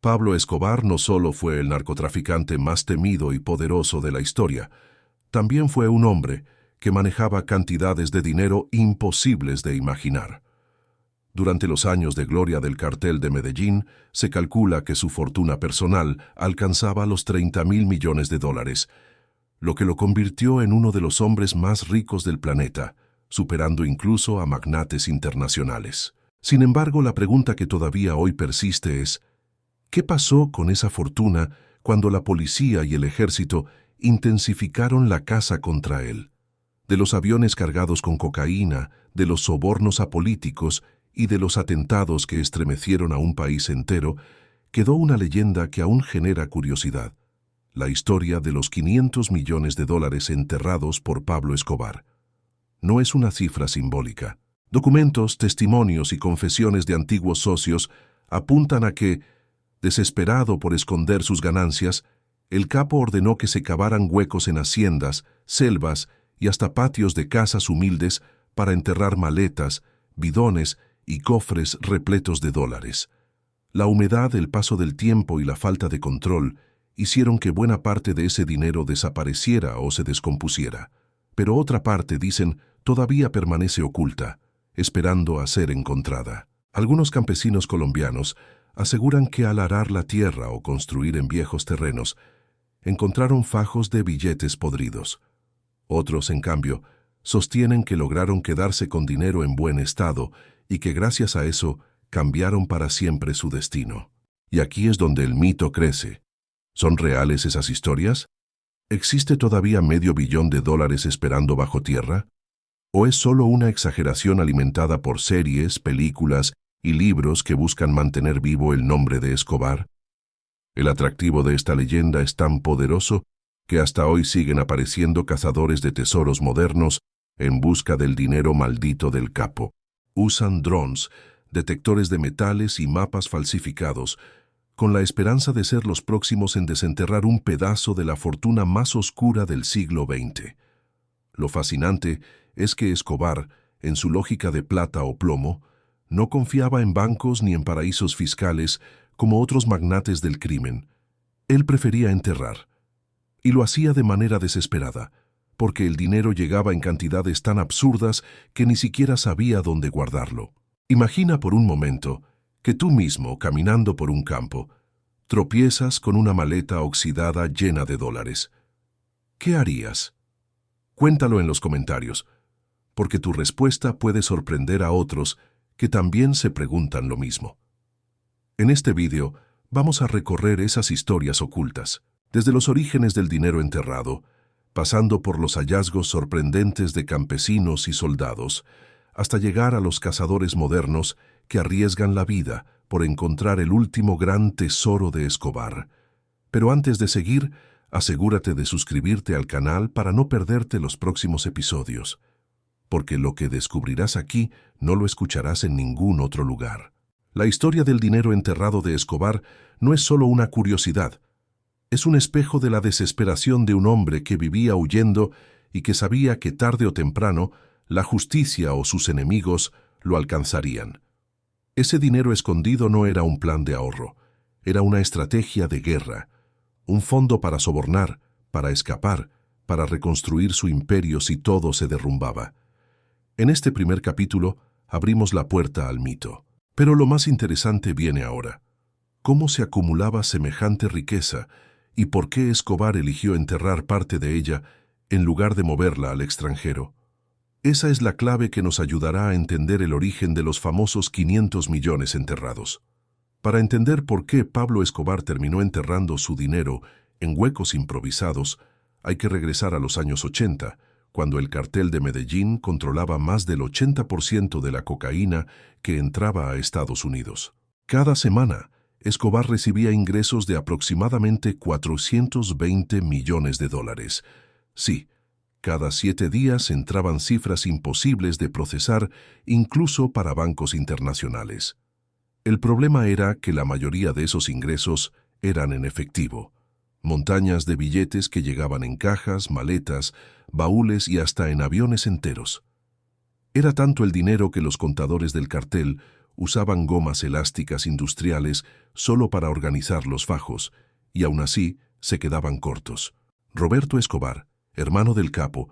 Pablo Escobar no solo fue el narcotraficante más temido y poderoso de la historia, también fue un hombre que manejaba cantidades de dinero imposibles de imaginar. Durante los años de gloria del cartel de Medellín, se calcula que su fortuna personal alcanzaba los 30.000 millones de dólares, lo que lo convirtió en uno de los hombres más ricos del planeta, superando incluso a magnates internacionales. Sin embargo, la pregunta que todavía hoy persiste es: ¿qué pasó con esa fortuna cuando la policía y el ejército intensificaron la caza contra él? De los aviones cargados con cocaína, de los sobornos a políticos y de los atentados que estremecieron a un país entero, quedó una leyenda que aún genera curiosidad: la historia de los 500 millones de dólares enterrados por Pablo Escobar. No es una cifra simbólica. Documentos, testimonios y confesiones de antiguos socios apuntan a que, desesperado por esconder sus ganancias, el capo ordenó que se cavaran huecos en haciendas, selvas y hasta patios de casas humildes para enterrar maletas, bidones y cofres repletos de dólares. La humedad, el paso del tiempo y la falta de control hicieron que buena parte de ese dinero desapareciera o se descompusiera. Pero otra parte, dicen, todavía permanece oculta, esperando a ser encontrada. Algunos campesinos colombianos aseguran que al arar la tierra o construir en viejos terrenos, encontraron fajos de billetes podridos. Otros, en cambio, sostienen que lograron quedarse con dinero en buen estado y que gracias a eso cambiaron para siempre su destino. Y aquí es donde el mito crece. ¿Son reales esas historias? ¿Existe todavía $500 millones esperando bajo tierra? ¿O es solo una exageración alimentada por series, películas y libros que buscan mantener vivo el nombre de Escobar? El atractivo de esta leyenda es tan poderoso que hasta hoy siguen apareciendo cazadores de tesoros modernos en busca del dinero maldito del capo. Usan drones, detectores de metales y mapas falsificados, con la esperanza de ser los próximos en desenterrar un pedazo de la fortuna más oscura del siglo XX. Lo fascinante es que Escobar, en su lógica de plata o plomo, no confiaba en bancos ni en paraísos fiscales como otros magnates del crimen. Él prefería enterrar. Y lo hacía de manera desesperada, porque el dinero llegaba en cantidades tan absurdas que ni siquiera sabía dónde guardarlo. Imagina por un momento que tú mismo, caminando por un campo, tropiezas con una maleta oxidada llena de dólares. ¿Qué harías? Cuéntalo en los comentarios, porque tu respuesta puede sorprender a otros que también se preguntan lo mismo. En este vídeo vamos a recorrer esas historias ocultas, desde los orígenes del dinero enterrado, pasando por los hallazgos sorprendentes de campesinos y soldados, hasta llegar a los cazadores modernos que arriesgan la vida por encontrar el último gran tesoro de Escobar. Pero antes de seguir, asegúrate de suscribirte al canal para no perderte los próximos episodios, porque lo que descubrirás aquí no lo escucharás en ningún otro lugar. La historia del dinero enterrado de Escobar no es solo una curiosidad, es un espejo de la desesperación de un hombre que vivía huyendo y que sabía que tarde o temprano la justicia o sus enemigos lo alcanzarían. Ese dinero escondido no era un plan de ahorro, era una estrategia de guerra, un fondo para sobornar, para escapar, para reconstruir su imperio si todo se derrumbaba. En este primer capítulo abrimos la puerta al mito. Pero lo más interesante viene ahora. ¿Cómo se acumulaba semejante riqueza y por qué Escobar eligió enterrar parte de ella en lugar de moverla al extranjero? Esa es la clave que nos ayudará a entender el origen de los famosos 500 millones enterrados. Para entender por qué Pablo Escobar terminó enterrando su dinero en huecos improvisados, hay que regresar a los años 80, cuando el cartel de Medellín controlaba más del 80% de la cocaína que entraba a Estados Unidos. Cada semana, Escobar recibía ingresos de aproximadamente 420 millones de dólares. Sí, cada 7 días entraban cifras imposibles de procesar incluso para bancos internacionales. El problema era que la mayoría de esos ingresos eran en efectivo. Montañas de billetes que llegaban en cajas, maletas, baúles y hasta en aviones enteros. Era tanto el dinero que los contadores del cartel usaban gomas elásticas industriales solo para organizar los fajos, y aún así se quedaban cortos. Roberto Escobar, hermano del capo,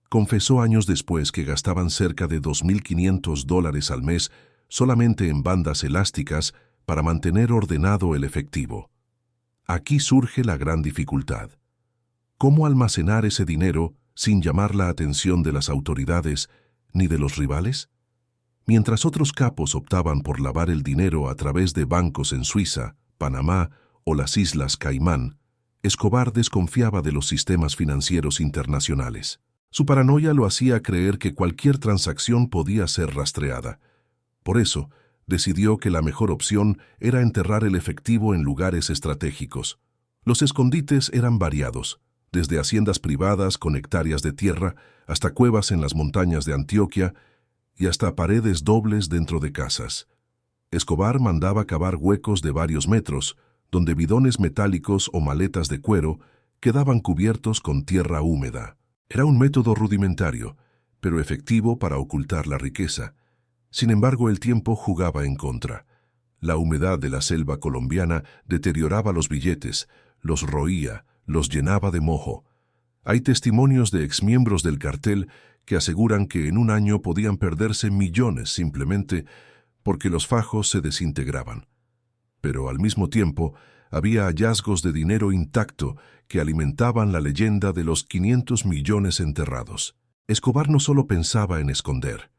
confesó años después que gastaban cerca de $2.500 al mes solamente en bandas elásticas para mantener ordenado el efectivo. Aquí surge la gran dificultad. ¿Cómo almacenar ese dinero sin llamar la atención de las autoridades ni de los rivales? Mientras otros capos optaban por lavar el dinero a través de bancos en Suiza, Panamá o las Islas Caimán, Escobar desconfiaba de los sistemas financieros internacionales. Su paranoia lo hacía creer que cualquier transacción podía ser rastreada. Por eso, decidió que la mejor opción era enterrar el efectivo en lugares estratégicos. Los escondites eran variados, desde haciendas privadas con hectáreas de tierra hasta cuevas en las montañas de Antioquia y hasta paredes dobles dentro de casas. Escobar mandaba cavar huecos de varios metros, donde bidones metálicos o maletas de cuero quedaban cubiertos con tierra húmeda. Era un método rudimentario, pero efectivo para ocultar la riqueza. Sin embargo, el tiempo jugaba en contra. La humedad de la selva colombiana deterioraba los billetes, los roía, los llenaba de moho. Hay testimonios de exmiembros del cartel que aseguran que en un año podían perderse millones simplemente porque los fajos se desintegraban. Pero al mismo tiempo, había hallazgos de dinero intacto que alimentaban la leyenda de los 500 millones enterrados. Escobar no solo pensaba en esconder,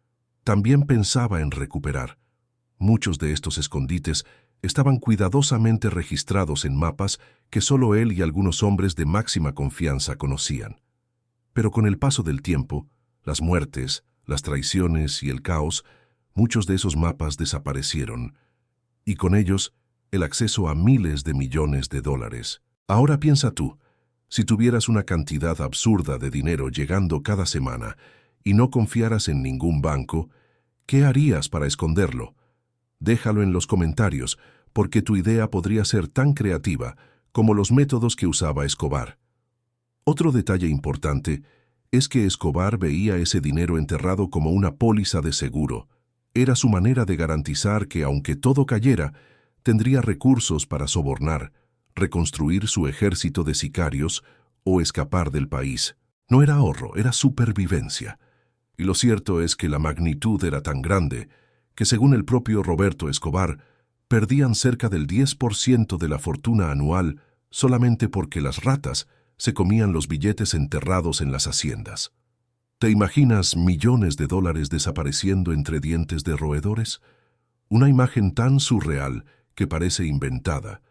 también pensaba en recuperar. Muchos de estos escondites estaban cuidadosamente registrados en mapas que solo él y algunos hombres de máxima confianza conocían. Pero con el paso del tiempo, las muertes, las traiciones y el caos, muchos de esos mapas desaparecieron, y con ellos el acceso a miles de millones de dólares. Ahora piensa tú, si tuvieras una cantidad absurda de dinero llegando cada semana y no confiaras en ningún banco, ¿qué harías para esconderlo? Déjalo en los comentarios, porque tu idea podría ser tan creativa como los métodos que usaba Escobar. Otro detalle importante es que Escobar veía ese dinero enterrado como una póliza de seguro. Era su manera de garantizar que, aunque todo cayera, tendría recursos para sobornar, reconstruir su ejército de sicarios o escapar del país. No era ahorro, era supervivencia. Y lo cierto es que la magnitud era tan grande que, según el propio Roberto Escobar, perdían cerca del 10% de la fortuna anual solamente porque las ratas se comían los billetes enterrados en las haciendas. ¿Te imaginas millones de dólares desapareciendo entre dientes de roedores? Una imagen tan surreal que parece inventada,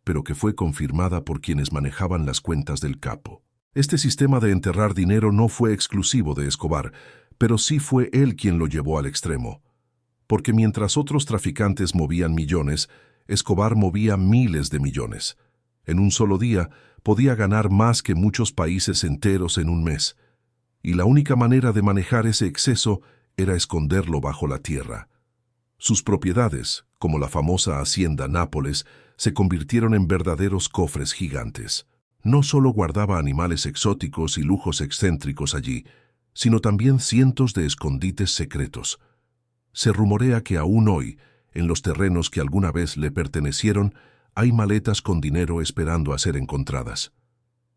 pero que fue confirmada por quienes manejaban las cuentas del capo. Este sistema de enterrar dinero no fue exclusivo de Escobar, pero sí fue él quien lo llevó al extremo. Porque mientras otros traficantes movían millones, Escobar movía miles de millones. En un solo día podía ganar más que muchos países enteros en un mes. Y la única manera de manejar ese exceso era esconderlo bajo la tierra. Sus propiedades, como la famosa Hacienda Nápoles, se convirtieron en verdaderos cofres gigantes. No solo guardaba animales exóticos y lujos excéntricos allí, sino también cientos de escondites secretos. Se rumorea que aún hoy, en los terrenos que alguna vez le pertenecieron, hay maletas con dinero esperando a ser encontradas.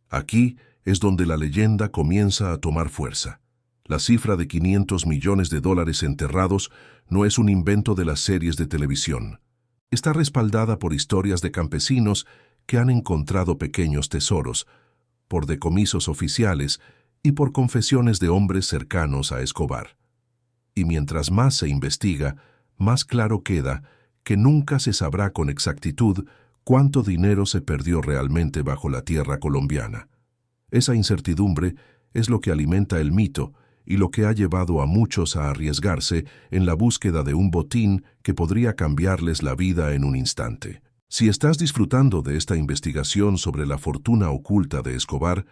Aquí es donde la leyenda comienza a tomar fuerza. La cifra de 500 millones de dólares enterrados no es un invento de las series de televisión. Está respaldada por historias de campesinos que han encontrado pequeños tesoros, por decomisos oficiales y por confesiones de hombres cercanos a Escobar. Y mientras más se investiga, más claro queda que nunca se sabrá con exactitud cuánto dinero se perdió realmente bajo la tierra colombiana. Esa incertidumbre es lo que alimenta el mito y lo que ha llevado a muchos a arriesgarse en la búsqueda de un botín que podría cambiarles la vida en un instante. Si estás disfrutando de esta investigación sobre la fortuna oculta de Escobar,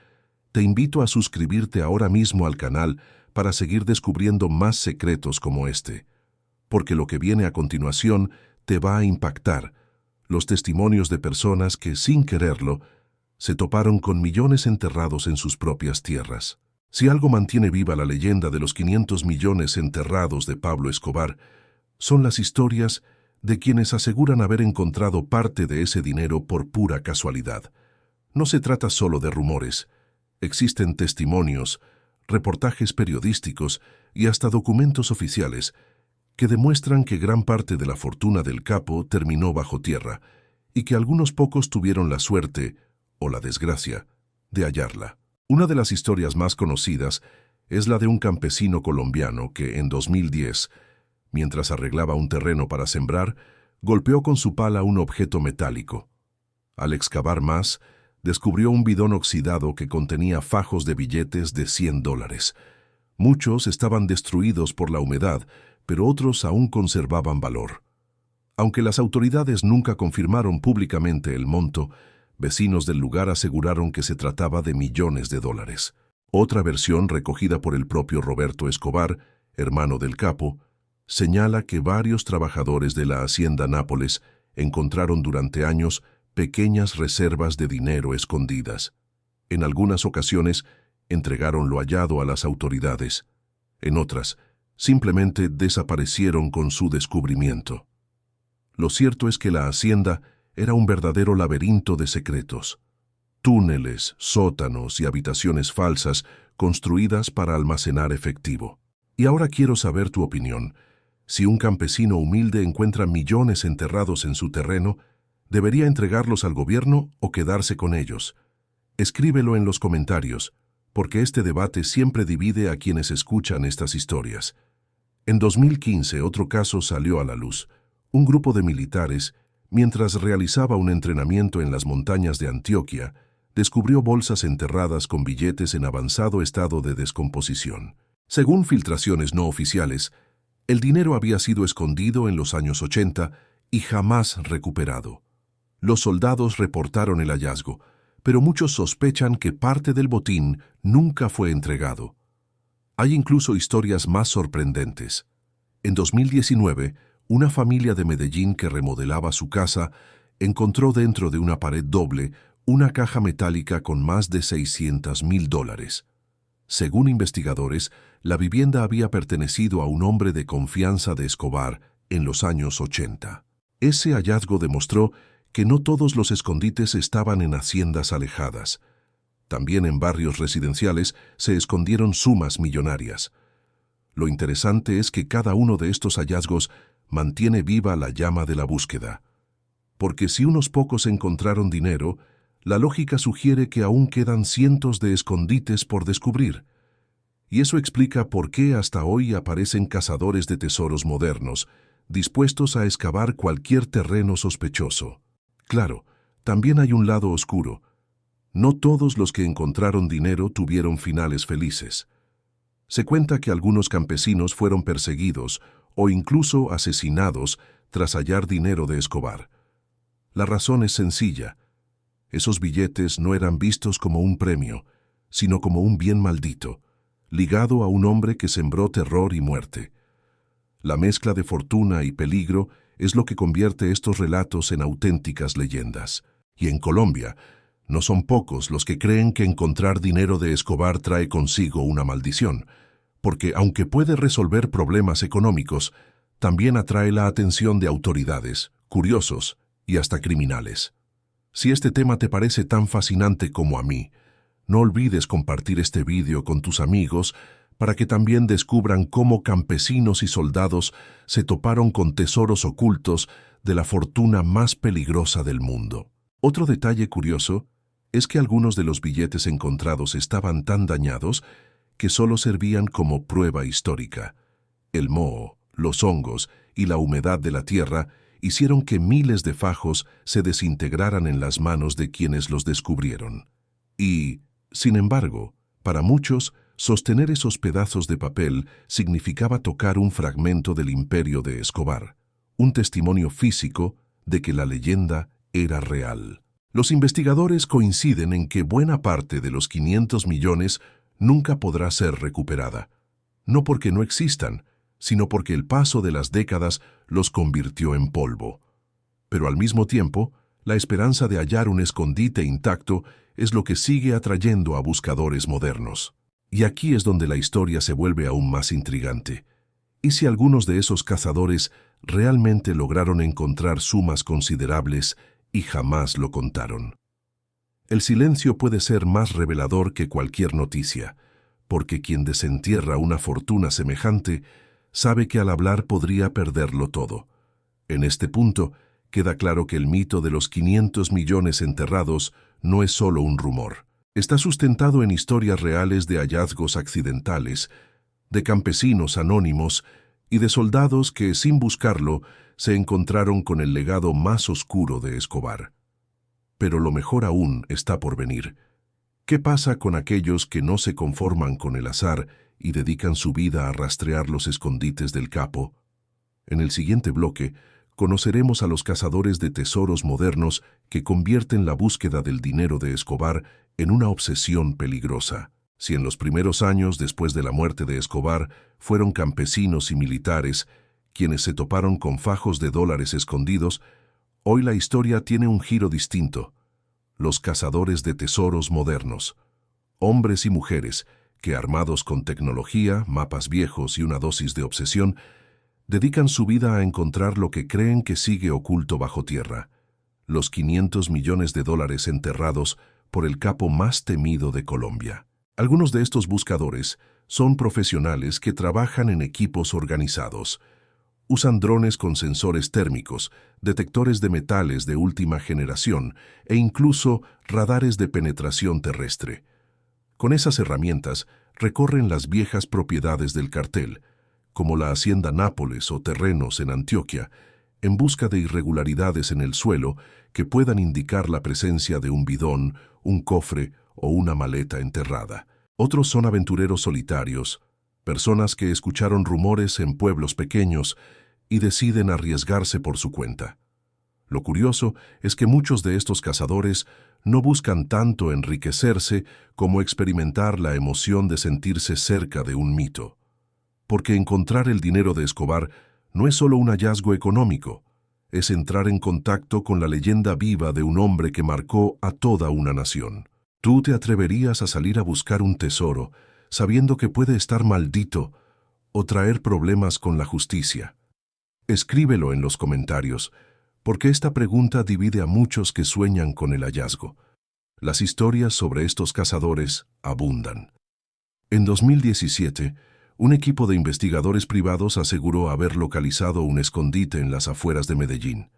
te invito a suscribirte ahora mismo al canal para seguir descubriendo más secretos como este, porque lo que viene a continuación te va a impactar. Los testimonios de personas que, sin quererlo, se toparon con millones enterrados en sus propias tierras. Si algo mantiene viva la leyenda de los 500 millones enterrados de Pablo Escobar, son las historias de quienes aseguran haber encontrado parte de ese dinero por pura casualidad. No se trata solo de rumores. Existen testimonios, reportajes periodísticos y hasta documentos oficiales que demuestran que gran parte de la fortuna del capo terminó bajo tierra y que algunos pocos tuvieron la suerte, o la desgracia, de hallarla. Una de las historias más conocidas es la de un campesino colombiano que en 2010, mientras arreglaba un terreno para sembrar, golpeó con su pala un objeto metálico. Al excavar más, descubrió un bidón oxidado que contenía fajos de billetes de $100. Muchos estaban destruidos por la humedad, pero otros aún conservaban valor. Aunque las autoridades nunca confirmaron públicamente el monto, vecinos del lugar aseguraron que se trataba de millones de dólares. Otra versión, recogida por el propio Roberto Escobar, hermano del capo, señala que varios trabajadores de la hacienda Nápoles encontraron durante años pequeñas reservas de dinero escondidas. En algunas ocasiones, entregaron lo hallado a las autoridades. En otras, simplemente desaparecieron con su descubrimiento. Lo cierto es que la hacienda era un verdadero laberinto de secretos. Túneles, sótanos y habitaciones falsas construidas para almacenar efectivo. Y ahora quiero saber tu opinión. Si un campesino humilde encuentra millones enterrados en su terreno, ¿debería entregarlos al gobierno o quedarse con ellos? Escríbelo en los comentarios, porque este debate siempre divide a quienes escuchan estas historias. En 2015 otro caso salió a la luz. Un grupo de militares, mientras realizaba un entrenamiento en las montañas de Antioquia, descubrió bolsas enterradas con billetes en avanzado estado de descomposición. Según filtraciones no oficiales, el dinero había sido escondido en los años 80 y jamás recuperado. Los soldados reportaron el hallazgo, pero muchos sospechan que parte del botín nunca fue entregado. Hay incluso historias más sorprendentes. En 2019, una familia de Medellín que remodelaba su casa encontró dentro de una pared doble una caja metálica con más de $600,000. Según investigadores, la vivienda había pertenecido a un hombre de confianza de Escobar en los años 80. Ese hallazgo demostró que no todos los escondites estaban en haciendas alejadas. También en barrios residenciales se escondieron sumas millonarias. Lo interesante es que cada uno de estos hallazgos mantiene viva la llama de la búsqueda. Porque si unos pocos encontraron dinero, la lógica sugiere que aún quedan cientos de escondites por descubrir. Y eso explica por qué hasta hoy aparecen cazadores de tesoros modernos, dispuestos a excavar cualquier terreno sospechoso. Claro, también hay un lado oscuro. No todos los que encontraron dinero tuvieron finales felices. Se cuenta que algunos campesinos fueron perseguidos o incluso asesinados tras hallar dinero de Escobar. La razón es sencilla. Esos billetes no eran vistos como un premio, sino como un bien maldito, ligado a un hombre que sembró terror y muerte. La mezcla de fortuna y peligro es lo que convierte estos relatos en auténticas leyendas. Y en Colombia, no son pocos los que creen que encontrar dinero de Escobar trae consigo una maldición, porque aunque puede resolver problemas económicos, también atrae la atención de autoridades, curiosos y hasta criminales. Si este tema te parece tan fascinante como a mí, no olvides compartir este vídeo con tus amigos para que también descubran cómo campesinos y soldados se toparon con tesoros ocultos de la fortuna más peligrosa del mundo. Otro detalle curioso es que algunos de los billetes encontrados estaban tan dañados que solo servían como prueba histórica. El moho, los hongos y la humedad de la tierra hicieron que miles de fajos se desintegraran en las manos de quienes los descubrieron. Y, sin embargo, para muchos, sostener esos pedazos de papel significaba tocar un fragmento del imperio de Escobar, un testimonio físico de que la leyenda era real. Los investigadores coinciden en que buena parte de los 500 millones nunca podrá ser recuperada, no porque no existan, sino porque el paso de las décadas los convirtió en polvo. Pero al mismo tiempo, la esperanza de hallar un escondite intacto es lo que sigue atrayendo a buscadores modernos. Y aquí es donde la historia se vuelve aún más intrigante. ¿Y si algunos de esos cazadores realmente lograron encontrar sumas considerables y jamás lo contaron. El silencio puede ser más revelador que cualquier noticia, porque quien desentierra una fortuna semejante sabe que al hablar podría perderlo todo. En este punto, queda claro que el mito de los 500 millones enterrados no es solo un rumor. Está sustentado en historias reales de hallazgos accidentales, de campesinos anónimos y de soldados que, sin buscarlo, se encontraron con el legado más oscuro de Escobar. Pero lo mejor aún está por venir. ¿Qué pasa con aquellos que no se conforman con el azar y dedican su vida a rastrear los escondites del capo? En el siguiente bloque, conoceremos a los cazadores de tesoros modernos que convierten la búsqueda del dinero de Escobar en una obsesión peligrosa. Si en los primeros años después de la muerte de Escobar fueron campesinos y militares quienes se toparon con fajos de dólares escondidos, hoy la historia tiene un giro distinto. Los cazadores de tesoros modernos, hombres y mujeres que, armados con tecnología, mapas viejos y una dosis de obsesión, dedican su vida a encontrar lo que creen que sigue oculto bajo tierra, los 500 millones de dólares enterrados por el capo más temido de Colombia. Algunos de estos buscadores son profesionales que trabajan en equipos organizados. Usan drones con sensores térmicos, detectores de metales de última generación e incluso radares de penetración terrestre. Con esas herramientas recorren las viejas propiedades del cartel, como la Hacienda Nápoles o terrenos en Antioquia, en busca de irregularidades en el suelo que puedan indicar la presencia de un bidón, un cofre o una maleta enterrada. Otros son aventureros solitarios, personas que escucharon rumores en pueblos pequeños y deciden arriesgarse por su cuenta. Lo curioso es que muchos de estos cazadores no buscan tanto enriquecerse como experimentar la emoción de sentirse cerca de un mito. Porque encontrar el dinero de Escobar no es solo un hallazgo económico, es entrar en contacto con la leyenda viva de un hombre que marcó a toda una nación. ¿Tú te atreverías a salir a buscar un tesoro, sabiendo que puede estar maldito o traer problemas con la justicia? Escríbelo en los comentarios, porque esta pregunta divide a muchos que sueñan con el hallazgo. Las historias sobre estos cazadores abundan. En 2017, un equipo de investigadores privados aseguró haber localizado un escondite en las afueras de Medellín.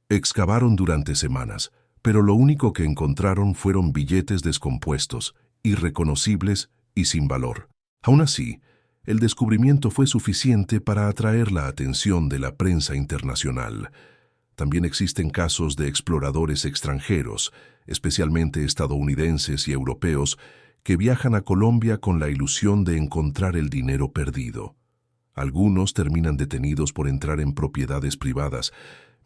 Excavaron durante semanas, pero lo único que encontraron fueron billetes descompuestos, irreconocibles y sin valor. Aún así, el descubrimiento fue suficiente para atraer la atención de la prensa internacional. También existen casos de exploradores extranjeros, especialmente estadounidenses y europeos, que viajan a Colombia con la ilusión de encontrar el dinero perdido. Algunos terminan detenidos por entrar en propiedades privadas,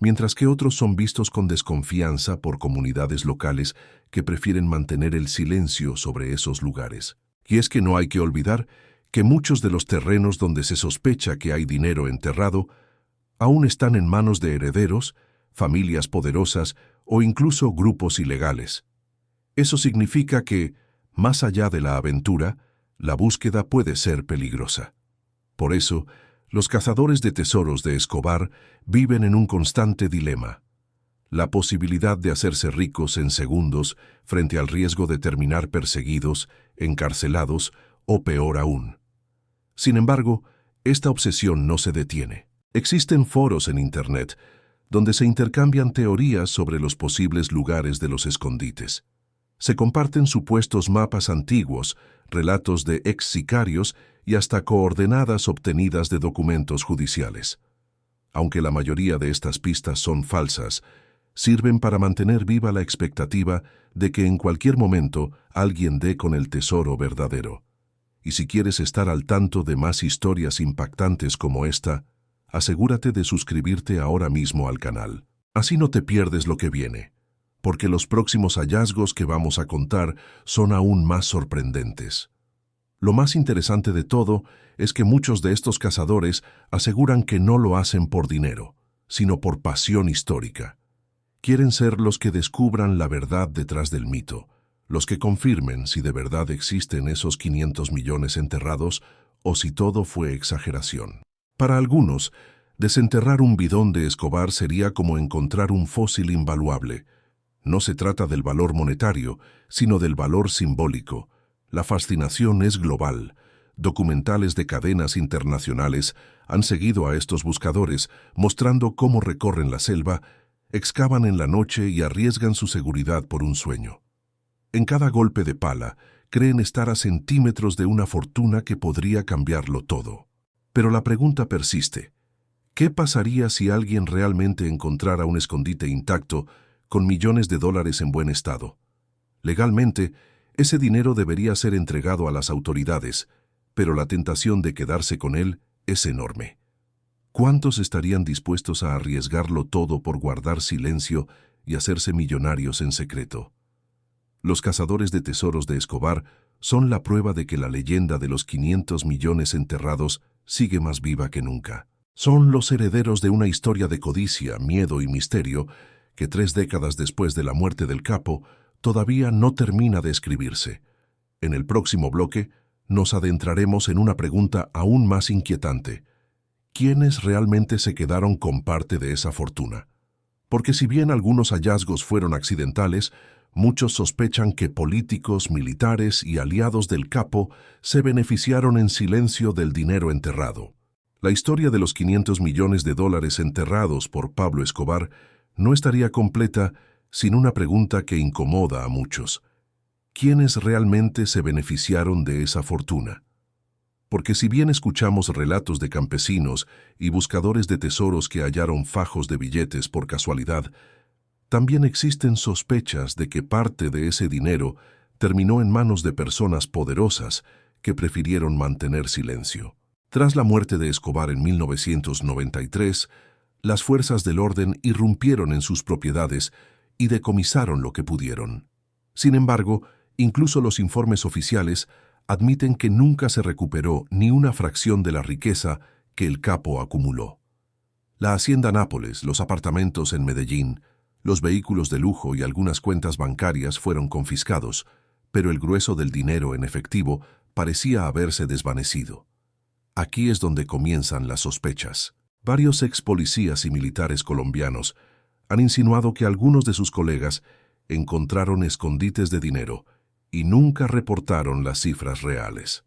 mientras que otros son vistos con desconfianza por comunidades locales que prefieren mantener el silencio sobre esos lugares. Y es que no hay que olvidar que muchos de los terrenos donde se sospecha que hay dinero enterrado aún están en manos de herederos, familias poderosas o incluso grupos ilegales. Eso significa que, más allá de la aventura, la búsqueda puede ser peligrosa. Por eso, los cazadores de tesoros de Escobar viven en un constante dilema: la posibilidad de hacerse ricos en segundos frente al riesgo de terminar perseguidos, encarcelados o peor aún. Sin embargo, esta obsesión no se detiene. Existen foros en Internet donde se intercambian teorías sobre los posibles lugares de los escondites. Se comparten supuestos mapas antiguos, relatos de ex sicarios y hasta coordenadas obtenidas de documentos judiciales. Aunque la mayoría de estas pistas son falsas, sirven para mantener viva la expectativa de que en cualquier momento alguien dé con el tesoro verdadero. Y si quieres estar al tanto de más historias impactantes como esta, asegúrate de suscribirte ahora mismo al canal. Así no te pierdes lo que viene, porque los próximos hallazgos que vamos a contar son aún más sorprendentes. Lo más interesante de todo es que muchos de estos cazadores aseguran que no lo hacen por dinero, sino por pasión histórica. Quieren ser los que descubran la verdad detrás del mito, los que confirmen si de verdad existen esos 500 millones enterrados o si todo fue exageración. Para algunos, Desenterrar un bidón de Escobar sería como encontrar un fósil invaluable. No se trata del valor monetario, sino del valor simbólico. La fascinación es global. Documentales de cadenas internacionales han seguido a estos buscadores, mostrando cómo recorren la selva, excavan en la noche y arriesgan su seguridad por un sueño. En cada golpe de pala, creen estar a centímetros de una fortuna que podría cambiarlo todo. Pero la pregunta persiste. ¿Qué pasaría si alguien realmente encontrara un escondite intacto con millones de dólares en buen estado? Legalmente, ese dinero debería ser entregado a las autoridades, pero la tentación de quedarse con él es enorme. ¿Cuántos estarían dispuestos a arriesgarlo todo por guardar silencio y hacerse millonarios en secreto? Los cazadores de tesoros de Escobar son la prueba de que la leyenda de los 500 millones enterrados sigue más viva que nunca. Son los herederos de una historia de codicia, miedo y misterio que 3 décadas después de la muerte del capo todavía no termina de escribirse. En el próximo bloque nos adentraremos en una pregunta aún más inquietante. ¿Quiénes realmente se quedaron con parte de esa fortuna? Porque si bien algunos hallazgos fueron accidentales, muchos sospechan que políticos, militares y aliados del capo se beneficiaron en silencio del dinero enterrado. La historia de los 500 millones de dólares enterrados por Pablo Escobar no estaría completa sin una pregunta que incomoda a muchos. ¿Quiénes realmente se beneficiaron de esa fortuna? Porque si bien escuchamos relatos de campesinos y buscadores de tesoros que hallaron fajos de billetes por casualidad, también existen sospechas de que parte de ese dinero terminó en manos de personas poderosas que prefirieron mantener silencio. Tras la muerte de Escobar en 1993, las fuerzas del orden irrumpieron en sus propiedades y decomisaron lo que pudieron. Sin embargo, incluso los informes oficiales admiten que nunca se recuperó ni una fracción de la riqueza que el capo acumuló. La hacienda Nápoles, los apartamentos en Medellín, los vehículos de lujo y algunas cuentas bancarias fueron confiscados, pero el grueso del dinero en efectivo parecía haberse desvanecido. Aquí es donde comienzan las sospechas. Varios ex policías y militares colombianos han insinuado que algunos de sus colegas encontraron escondites de dinero y nunca reportaron las cifras reales.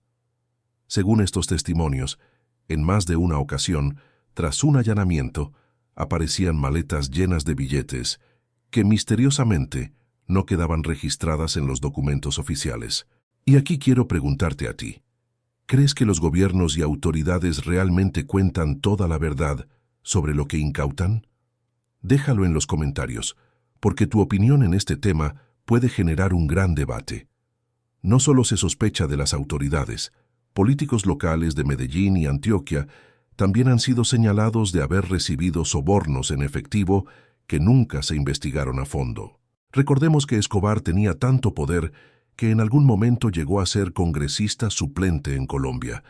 Según estos testimonios, en más de una ocasión, tras un allanamiento, aparecían maletas llenas de billetes que misteriosamente no quedaban registradas en los documentos oficiales. Y aquí quiero preguntarte a ti. ¿Crees que los gobiernos y autoridades realmente cuentan toda la verdad sobre lo que incautan? Déjalo en los comentarios, porque tu opinión en este tema puede generar un gran debate. No solo se sospecha de las autoridades, políticos locales de Medellín y Antioquia también han sido señalados de haber recibido sobornos en efectivo que nunca se investigaron a fondo. Recordemos que Escobar tenía tanto poder que en algún momento llegó a ser congresista suplente en Colombia,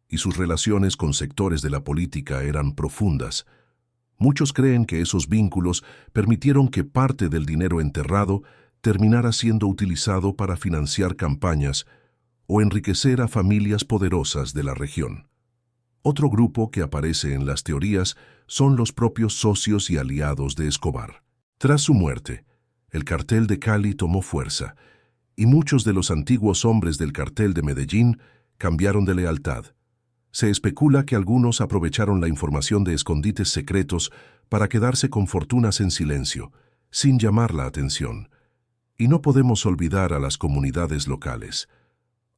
y sus relaciones con sectores de la política eran profundas. Muchos creen que esos vínculos permitieron que parte del dinero enterrado terminara siendo utilizado para financiar campañas o enriquecer a familias poderosas de la región. Otro grupo que aparece en las teorías son los propios socios y aliados de Escobar. Tras su muerte, el cartel de Cali tomó fuerza, y muchos de los antiguos hombres del cartel de Medellín cambiaron de lealtad. Se especula que algunos aprovecharon la información de escondites secretos para quedarse con fortunas en silencio, sin llamar la atención. Y no podemos olvidar a las comunidades locales.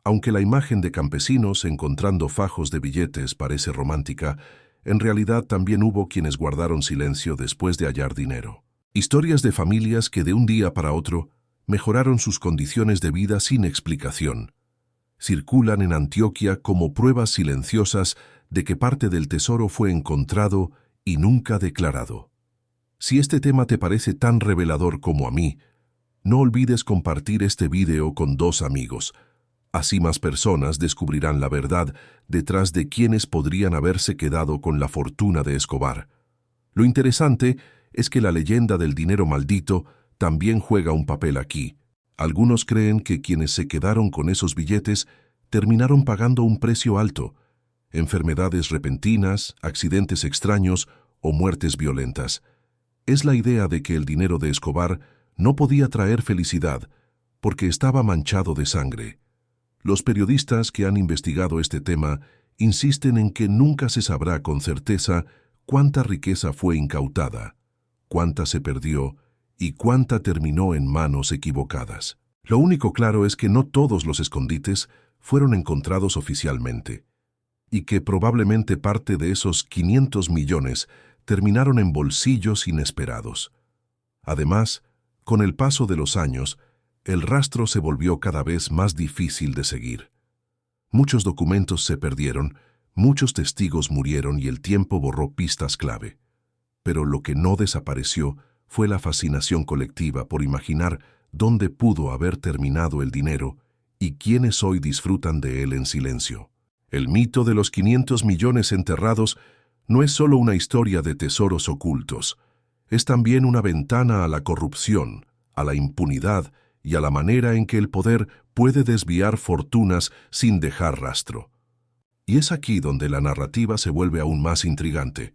Aunque la imagen de campesinos encontrando fajos de billetes parece romántica, en realidad también hubo quienes guardaron silencio después de hallar dinero. Historias de familias que de un día para otro mejoraron sus condiciones de vida sin explicación. Circulan en Antioquia como pruebas silenciosas de que parte del tesoro fue encontrado y nunca declarado. Si este tema te parece tan revelador como a mí, no olvides compartir este video con 2 amigos. Así más personas descubrirán la verdad detrás de quienes podrían haberse quedado con la fortuna de Escobar. Lo interesante es que la leyenda del dinero maldito también juega un papel aquí. Algunos creen que quienes se quedaron con esos billetes terminaron pagando un precio alto, enfermedades repentinas, accidentes extraños o muertes violentas. Es la idea de que el dinero de Escobar no podía traer felicidad porque estaba manchado de sangre. Los periodistas que han investigado este tema insisten en que nunca se sabrá con certeza cuánta riqueza fue incautada, cuánta se perdió y cuánta terminó en manos equivocadas. Lo único claro es que no todos los escondites fueron encontrados oficialmente, y que probablemente parte de esos 500 millones terminaron en bolsillos inesperados. Además, con el paso de los años, el rastro se volvió cada vez más difícil de seguir. Muchos documentos se perdieron, muchos testigos murieron y el tiempo borró pistas clave. Pero lo que no desapareció fue la fascinación colectiva por imaginar dónde pudo haber terminado el dinero y quiénes hoy disfrutan de él en silencio. El mito de los 500 millones enterrados no es solo una historia de tesoros ocultos, es también una ventana a la corrupción, a la impunidad y a la manera en que el poder puede desviar fortunas sin dejar rastro. Y es aquí donde la narrativa se vuelve aún más intrigante,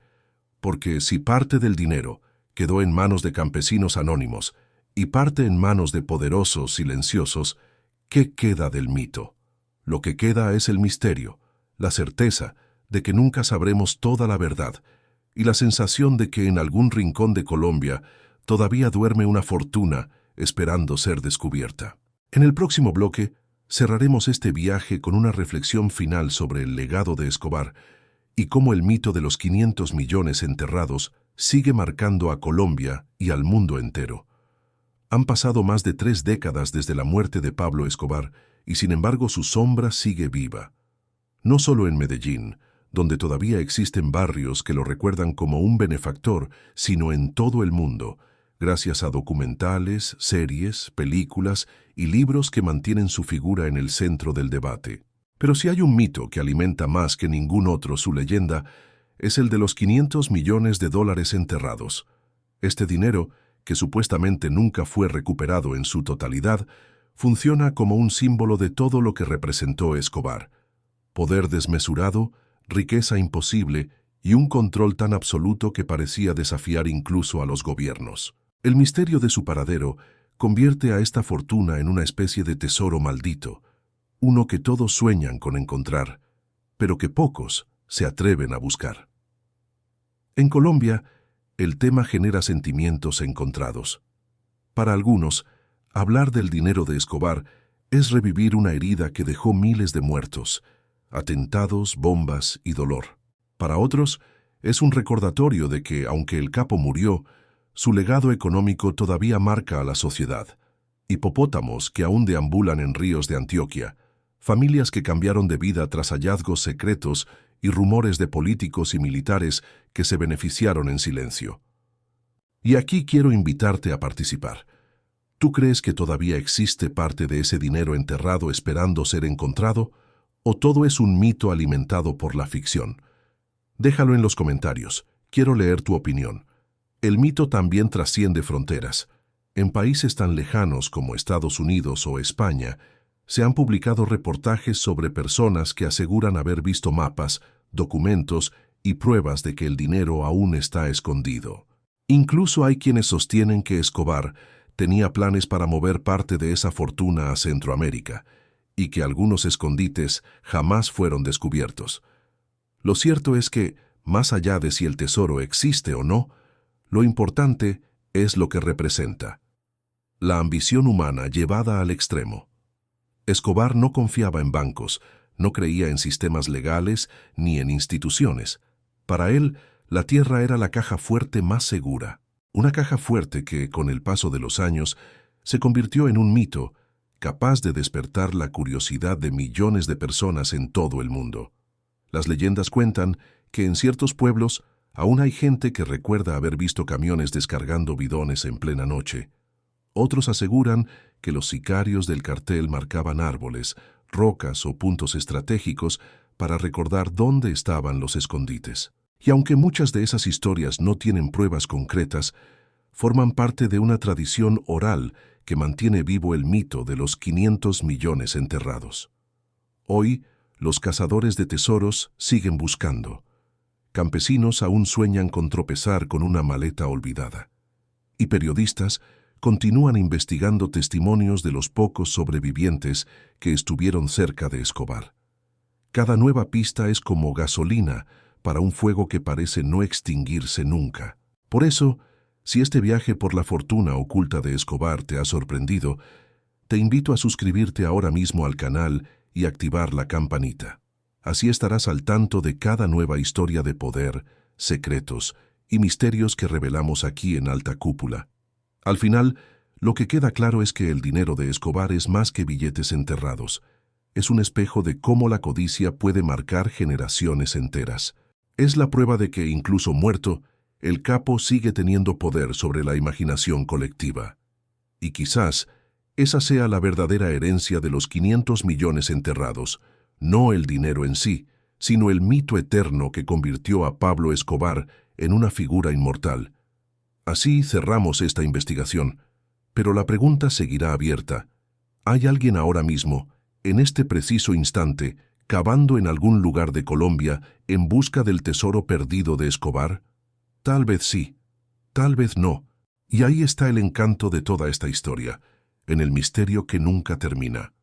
porque si parte del dinero quedó en manos de campesinos anónimos y parte en manos de poderosos silenciosos, ¿qué queda del mito? Lo que queda es el misterio, la certeza de que nunca sabremos toda la verdad y la sensación de que en algún rincón de Colombia todavía duerme una fortuna esperando ser descubierta. En el próximo bloque cerraremos este viaje con una reflexión final sobre el legado de Escobar y cómo el mito de los 500 millones enterrados sigue marcando a Colombia y al mundo entero. Han pasado más de 3 décadas desde la muerte de Pablo Escobar y sin embargo su sombra sigue viva. No solo en Medellín, donde todavía existen barrios que lo recuerdan como un benefactor, sino en todo el mundo, gracias a documentales, series, películas y libros que mantienen su figura en el centro del debate. Pero si hay un mito que alimenta más que ningún otro su leyenda, es el de los 500 millones de dólares enterrados. Este dinero, que supuestamente nunca fue recuperado en su totalidad, funciona como un símbolo de todo lo que representó Escobar: poder desmesurado, riqueza imposible y un control tan absoluto que parecía desafiar incluso a los gobiernos. El misterio de su paradero convierte a esta fortuna en una especie de tesoro maldito, uno que todos sueñan con encontrar, pero que pocos se atreven a buscar. En Colombia, el tema genera sentimientos encontrados. Para algunos, hablar del dinero de Escobar es revivir una herida que dejó miles de muertos, atentados, bombas y dolor. Para otros, es un recordatorio de que, aunque el capo murió, su legado económico todavía marca a la sociedad. Hipopótamos que aún deambulan en ríos de Antioquia, familias que cambiaron de vida tras hallazgos secretos y rumores de políticos y militares que se beneficiaron en silencio. Y aquí quiero invitarte a participar. ¿Tú crees que todavía existe parte de ese dinero enterrado esperando ser encontrado? ¿O todo es un mito alimentado por la ficción? Déjalo en los comentarios. Quiero leer tu opinión. El mito también trasciende fronteras. En países tan lejanos como Estados Unidos o España, se han publicado reportajes sobre personas que aseguran haber visto mapas, documentos y pruebas de que el dinero aún está escondido. Incluso hay quienes sostienen que Escobar tenía planes para mover parte de esa fortuna a Centroamérica y que algunos escondites jamás fueron descubiertos. Lo cierto es que, más allá de si el tesoro existe o no, lo importante es lo que representa: la ambición humana llevada al extremo. Escobar no confiaba en bancos, no creía en sistemas legales ni en instituciones. Para él, la tierra era la caja fuerte más segura. Una caja fuerte que, con el paso de los años, se convirtió en un mito, capaz de despertar la curiosidad de millones de personas en todo el mundo. Las leyendas cuentan que en ciertos pueblos aún hay gente que recuerda haber visto camiones descargando bidones en plena noche. Otros aseguran que los sicarios del cartel marcaban árboles, rocas o puntos estratégicos para recordar dónde estaban los escondites. Y aunque muchas de esas historias no tienen pruebas concretas, forman parte de una tradición oral que mantiene vivo el mito de los 500 millones enterrados. Hoy, Los cazadores de tesoros siguen buscando. Campesinos aún sueñan con tropezar con una maleta olvidada. Y periodistas continúan investigando testimonios de los pocos sobrevivientes que estuvieron cerca de Escobar. Cada nueva pista es como gasolina para un fuego que parece no extinguirse nunca. Por eso, si este viaje por la fortuna oculta de Escobar te ha sorprendido, te invito a suscribirte ahora mismo al canal y activar la campanita. Así estarás al tanto de cada nueva historia de poder, secretos y misterios que revelamos aquí en Alta Cúpula. Al final, lo que queda claro es que el dinero de Escobar es más que billetes enterrados. Es un espejo de cómo la codicia puede marcar generaciones enteras. Es la prueba de que, incluso muerto, el capo sigue teniendo poder sobre la imaginación colectiva. Y quizás esa sea la verdadera herencia de los 500 millones enterrados, no el dinero en sí, sino el mito eterno que convirtió a Pablo Escobar en una figura inmortal. Así cerramos esta investigación, pero la pregunta seguirá abierta. ¿Hay alguien ahora mismo, en este preciso instante, cavando en algún lugar de Colombia en busca del tesoro perdido de Escobar? Tal vez sí, tal vez no. Y ahí está el encanto de toda esta historia, en el misterio que nunca termina.